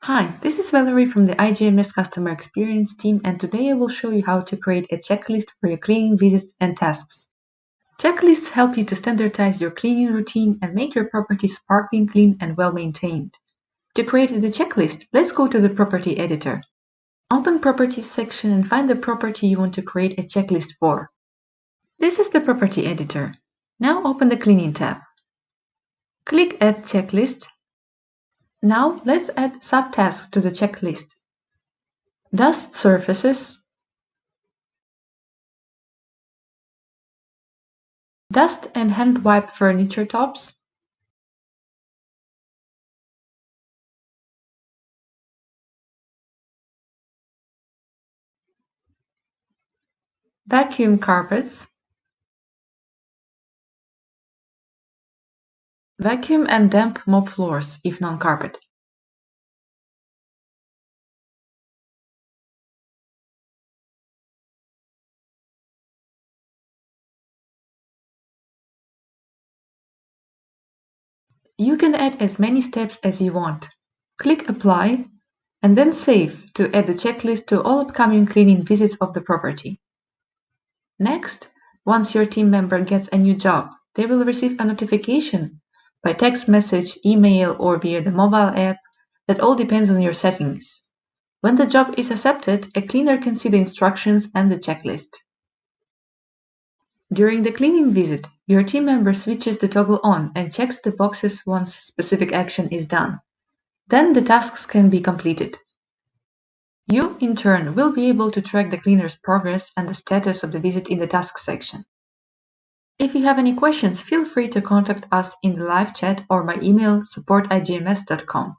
Hi, this is Valerie from the iGMS Customer Experience team, and today I will show you how to create a checklist for your cleaning visits and tasks. Checklists help you to standardize your cleaning routine and make your property sparkling clean and well maintained. To create the checklist, let's go to the Property Editor. Open Properties section and find the property you want to create a checklist for. This is the Property Editor. Now open the Cleaning tab. Click Add Checklist. Now let's add subtasks to the checklist. Dust surfaces, dust and hand wipe furniture tops, vacuum carpets, vacuum and damp mop floors if non-carpet. You can add as many steps as you want. Click Apply and then Save to add the checklist to all upcoming cleaning visits of the property. Next, once your team member gets a new job, they will receive a notification by text message, email, or via the mobile app. That all depends on your settings. When the job is accepted, a cleaner can see the instructions and the checklist. During the cleaning visit, your team member switches the toggle on and checks the boxes once specific action is done. Then the tasks can be completed. You, in turn, will be able to track the cleaner's progress and the status of the visit in the tasks section. If you have any questions, feel free to contact us in the live chat or by email support@igms.com.